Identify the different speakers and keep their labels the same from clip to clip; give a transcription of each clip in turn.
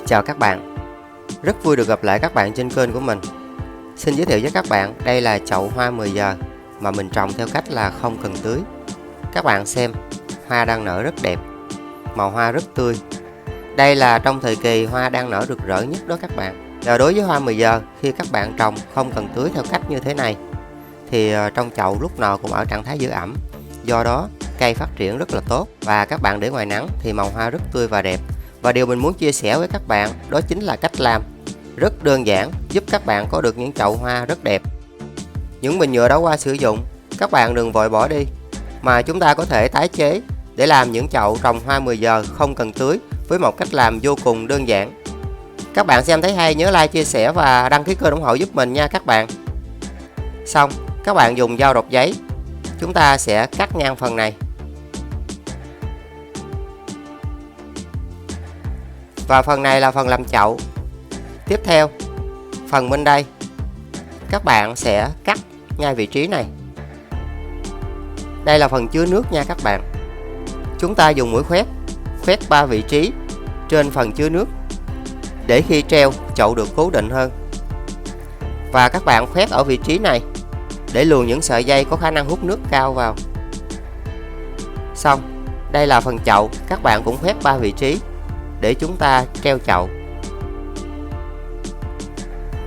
Speaker 1: Chào các bạn, rất vui được gặp lại các bạn trên kênh của mình. Xin giới thiệu với các bạn, đây là chậu hoa 10 giờ mà mình trồng theo cách là không cần tưới. Các bạn xem, hoa đang nở rất đẹp, màu hoa rất tươi. Đây là trong thời kỳ hoa đang nở rực rỡ nhất đó các bạn. Và đối với hoa 10 giờ, khi các bạn trồng không cần tưới theo cách như thế này, thì trong chậu lúc nào cũng ở trạng thái giữ ẩm. Do đó, cây phát triển rất là tốt và các bạn để ngoài nắng thì màu hoa rất tươi và đẹp. Và điều mình muốn chia sẻ với các bạn đó chính là cách làm rất đơn giản giúp các bạn có được những chậu hoa rất đẹp. Những bình nhựa đã qua sử dụng, các bạn đừng vội bỏ đi, mà chúng ta có thể tái chế để làm những chậu trồng hoa 10 giờ không cần tưới với một cách làm vô cùng đơn giản. Các bạn xem thấy hay nhớ like, chia sẻ và đăng ký kênh ủng hộ giúp mình nha các bạn. Xong, các bạn dùng dao độc giấy, chúng ta sẽ cắt ngang phần này. Và phần này là phần làm chậu. Tiếp theo, phần bên đây, các bạn sẽ cắt ngay vị trí này. Đây là phần chứa nước nha các bạn. Chúng ta dùng mũi khoét 3 vị trí trên phần chứa nước để khi treo chậu được cố định hơn. Và các bạn khoét ở vị trí này để luồn những sợi dây có khả năng hút nước cao vào. Xong, đây là phần chậu, các bạn cũng khoét 3 vị trí để chúng ta treo chậu.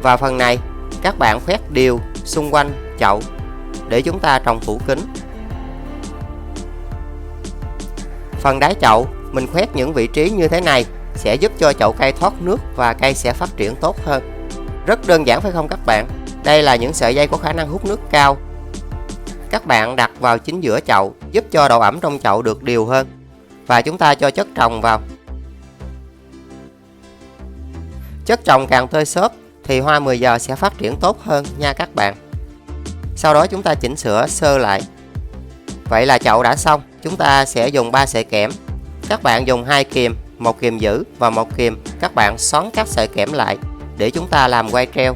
Speaker 1: Và phần này các bạn khoét đều xung quanh chậu để chúng ta trồng phủ kín. Phần đáy chậu mình khoét những vị trí như thế này sẽ giúp cho chậu cây thoát nước và cây sẽ phát triển tốt hơn. Rất đơn giản phải không các bạn? Đây là những sợi dây có khả năng hút nước cao. Các bạn đặt vào chính giữa chậu giúp cho độ ẩm trong chậu được đều hơn. Và chúng ta cho chất trồng vào. Chất trồng càng tơi xốp thì hoa 10 giờ sẽ phát triển tốt hơn nha các bạn. Sau đó chúng ta chỉnh sửa sơ lại. Vậy là chậu đã xong. Chúng ta sẽ dùng 3 sợi kẽm. Các bạn dùng 2 kìm, 1 kìm giữ và 1 kìm. Các bạn xoắn các sợi kẽm lại để chúng ta làm quai treo.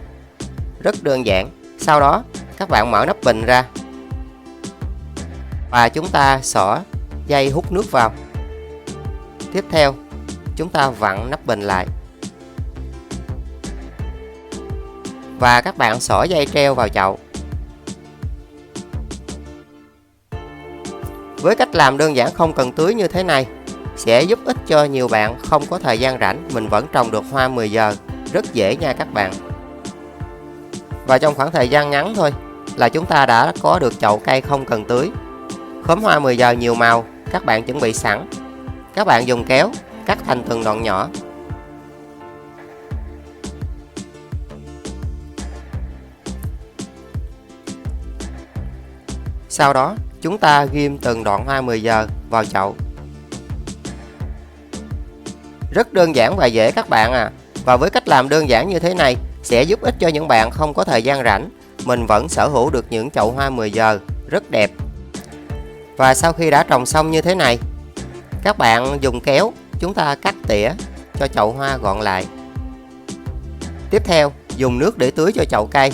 Speaker 1: Rất đơn giản. Sau đó các bạn mở nắp bình ra và chúng ta xỏ dây hút nước vào. Tiếp theo chúng ta vặn nắp bình lại và các bạn xỏ dây treo vào chậu. Với cách làm đơn giản không cần tưới như thế này sẽ giúp ích cho nhiều bạn không có thời gian rảnh, mình vẫn trồng được hoa 10 giờ rất dễ nha các bạn. Và trong khoảng thời gian ngắn thôi là chúng ta đã có được chậu cây không cần tưới. Khóm hoa 10 giờ nhiều màu các bạn chuẩn bị sẵn. Các bạn dùng kéo cắt thành từng đoạn nhỏ. Sau đó chúng ta ghim từng đoạn hoa 10 giờ vào chậu. Rất đơn giản và dễ các bạn à. Và với cách làm đơn giản như thế này sẽ giúp ích cho những bạn không có thời gian rảnh, mình vẫn sở hữu được những chậu hoa 10 giờ rất đẹp. Và sau khi đã trồng xong như thế này, các bạn dùng kéo chúng ta cắt tỉa cho chậu hoa gọn lại. Tiếp theo dùng nước để tưới cho chậu cây.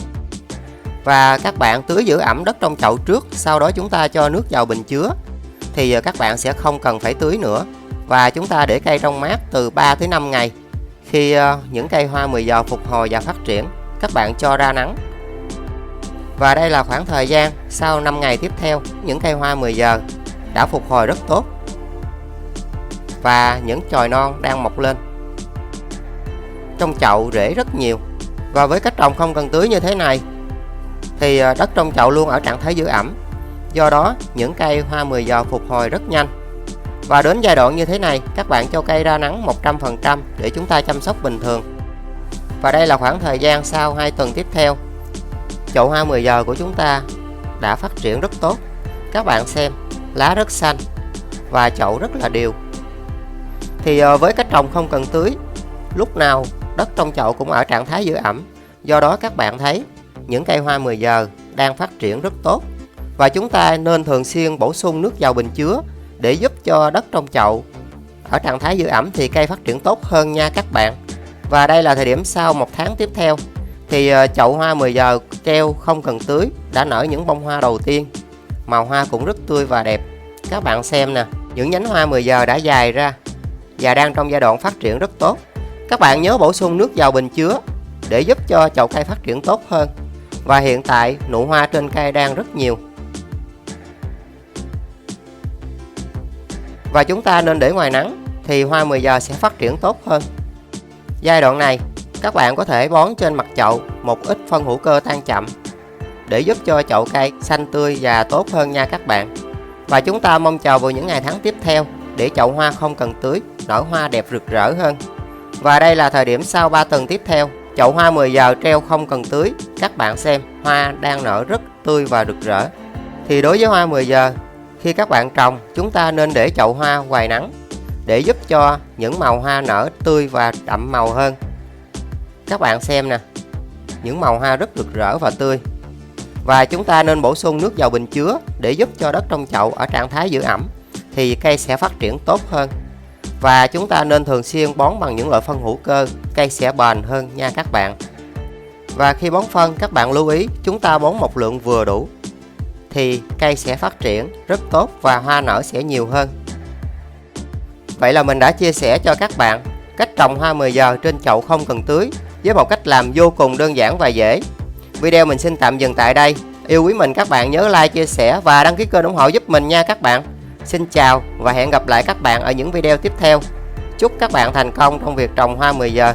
Speaker 1: Và các bạn tưới giữ ẩm đất trong chậu trước, sau đó chúng ta cho nước vào bình chứa. Thì các bạn sẽ không cần phải tưới nữa. Và chúng ta để cây trong mát từ 3 tới 5 ngày. Khi những cây hoa 10 giờ phục hồi và phát triển, các bạn cho ra nắng. Và đây là khoảng thời gian sau 5 ngày tiếp theo, những cây hoa 10 giờ đã phục hồi rất tốt. Và những chồi non đang mọc lên. Trong chậu rễ rất nhiều. Và với cách trồng không cần tưới như thế này thì đất trong chậu luôn ở trạng thái giữ ẩm. Do đó những cây hoa 10 giờ phục hồi rất nhanh. Và đến giai đoạn như thế này các bạn cho cây ra nắng 100% để chúng ta chăm sóc bình thường. Và đây là khoảng thời gian sau 2 tuần tiếp theo. Chậu hoa 10 giờ của chúng ta đã phát triển rất tốt. Các bạn xem, lá rất xanh và chậu rất là đều. Thì với cách trồng không cần tưới, lúc nào đất trong chậu cũng ở trạng thái giữ ẩm. Do đó các bạn thấy những cây hoa 10 giờ đang phát triển rất tốt. Và chúng ta nên thường xuyên bổ sung nước vào bình chứa để giúp cho đất trong chậu ở trạng thái giữ ẩm thì cây phát triển tốt hơn nha các bạn. Và đây là thời điểm sau 1 tháng tiếp theo thì chậu hoa 10 giờ treo không cần tưới đã nở những bông hoa đầu tiên. Màu hoa cũng rất tươi và đẹp. Các bạn xem nè, những nhánh hoa 10 giờ đã dài ra và đang trong giai đoạn phát triển rất tốt. Các bạn nhớ bổ sung nước vào bình chứa để giúp cho chậu cây phát triển tốt hơn. Và hiện tại nụ hoa trên cây đang rất nhiều. Và chúng ta nên để ngoài nắng thì hoa 10 giờ sẽ phát triển tốt hơn. Giai đoạn này, các bạn có thể bón trên mặt chậu một ít phân hữu cơ tan chậm để giúp cho chậu cây xanh tươi và tốt hơn nha các bạn. Và chúng ta mong chờ vào những ngày tháng tiếp theo để chậu hoa không cần tưới, nở hoa đẹp rực rỡ hơn. Và đây là thời điểm sau 3 tuần tiếp theo, chậu hoa 10 giờ treo không cần tưới. Các bạn xem, hoa đang nở rất tươi và rực rỡ. Thì đối với hoa 10 giờ, khi các bạn trồng, chúng ta nên để chậu hoa ngoài nắng để giúp cho những màu hoa nở tươi và đậm màu hơn. Các bạn xem nè, những màu hoa rất rực rỡ và tươi. Và chúng ta nên bổ sung nước vào bình chứa để giúp cho đất trong chậu ở trạng thái giữ ẩm thì cây sẽ phát triển tốt hơn. Và chúng ta nên thường xuyên bón bằng những loại phân hữu cơ, cây sẽ bền hơn nha các bạn. Và khi bón phân, các bạn lưu ý chúng ta bón một lượng vừa đủ thì cây sẽ phát triển rất tốt và hoa nở sẽ nhiều hơn. Vậy là mình đã chia sẻ cho các bạn cách trồng hoa 10 giờ trên chậu không cần tưới với một cách làm vô cùng đơn giản và dễ. Video mình xin tạm dừng tại đây. Yêu quý mình các bạn nhớ like, chia sẻ và đăng ký kênh ủng hộ giúp mình nha các bạn. Xin chào và hẹn gặp lại các bạn ở những video tiếp theo. Chúc các bạn thành công trong việc trồng hoa 10 giờ.